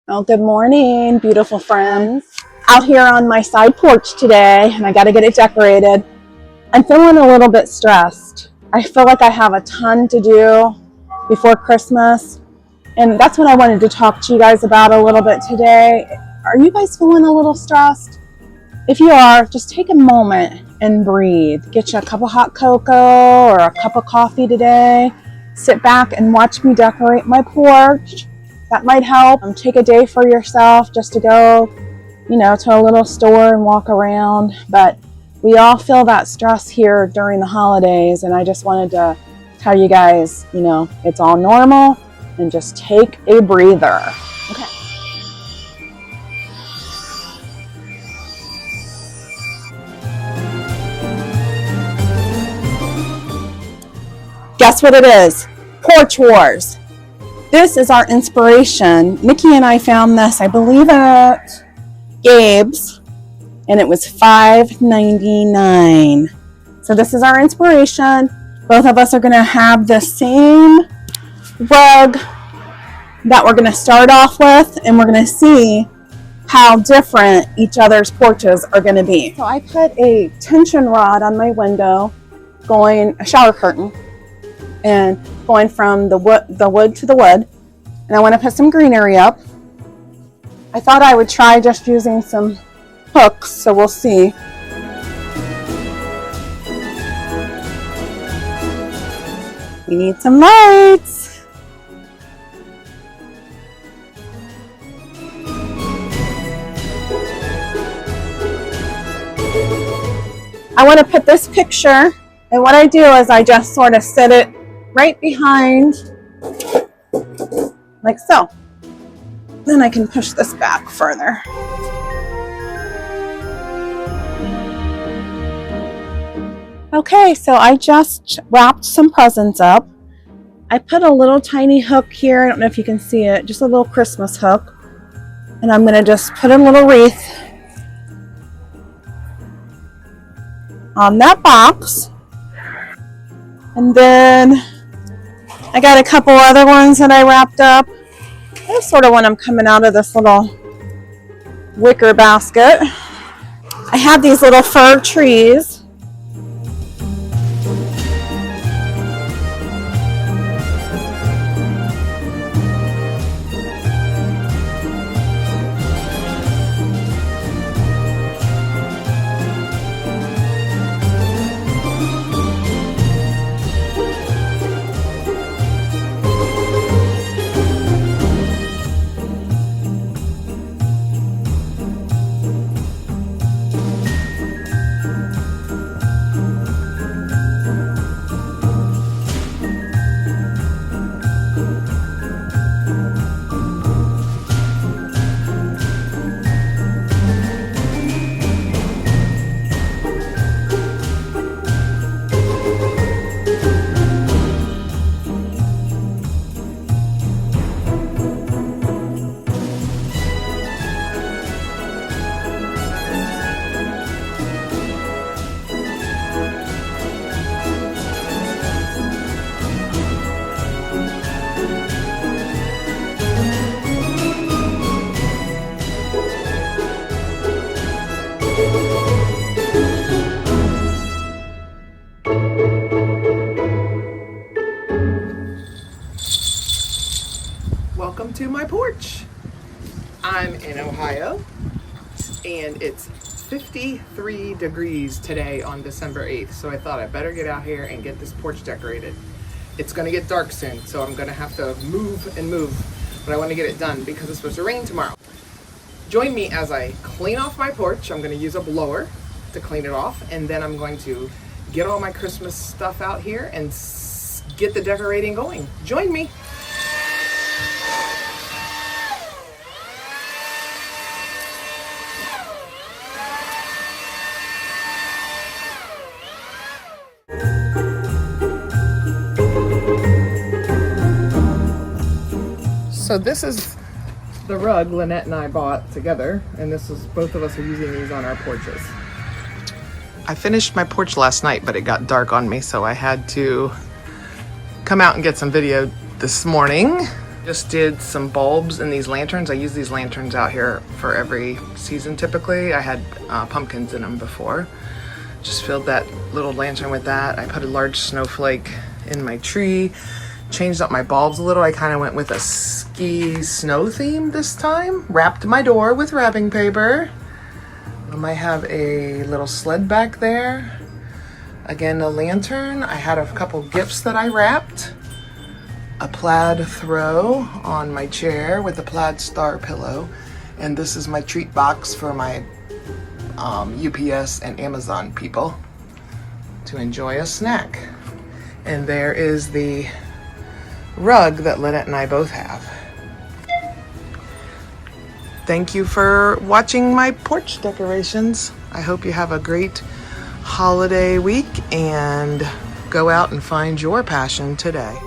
Well, good morning, beautiful friends. Out here on my side porch today, and I got to get it decorated. I'm feeling a little bit stressed. I feel like I have a ton to do before Christmas, and that's what I wanted to talk to you guys about a little bit today. Are you guys feeling a little stressed? If you are, just take a moment and breathe. Get you a cup of hot cocoa or a cup of coffee today. Sit back and watch me decorate my porch. That might help. Take a day for yourself just to go, to a little store and walk around. But we all feel that stress here during the holidays, and I just wanted to tell you guys, it's all normal, and just take a breather. Okay. Guess what it is? Porch Wars. This is our inspiration. Nikki and I found this, I believe, at Gabe's, and it was $5.99. So this is our inspiration. Both of us are going to have the same rug that we're going to start off with, and we're going to see how different each other's porches are going to be. So I put a tension rod on my window, a shower curtain, and going from the wood to the wood, and I want to put some greenery up. I thought I would try just using some hooks, so we'll see. We need some lights. I want to put this picture, and what I do is I just sort of sit it right behind, like so. Then I can push this back further. Okay, so I just wrapped some presents up. I put a little tiny hook here. I don't know if you can see it, just a little Christmas hook. And I'm gonna just put a little wreath on that box. And then I got a couple other ones that I wrapped up. I sort of want them coming out of this little wicker basket. I have these little fir trees. Welcome to my porch. I'm in Ohio, and it's 53 degrees today on December 8th, so I thought I better get out here and get this porch decorated. It's going to get dark soon, so I'm going to have to move, but I want to get it done because it's supposed to rain tomorrow. Join me as I clean off my porch. I'm going to use a blower to clean it off, and then I'm going to get all my Christmas stuff out here and get the decorating going. Join me. So this is the rug Linette and I bought together, and this is, both of us are using these on our porches. I finished my porch last night, but it got dark on me, so I had to come out and get some video this morning. Just did some bulbs in these lanterns. I use these lanterns out here for every season typically. I had pumpkins in them before. Just filled that little lantern with that. I put a large snowflake in my tree. Changed up my bulbs a little. I kind of went with a ski snow theme this time. Wrapped my door with wrapping paper. I might have a little sled back there. Again, a lantern. I had a couple gifts that I wrapped. A plaid throw on my chair with a plaid star pillow. And this is my treat box for my UPS and Amazon people to enjoy a snack. And there is the rug that Linette and I both have. Thank you for watching my porch decorations. I hope you have a great holiday week and go out and find your passion today.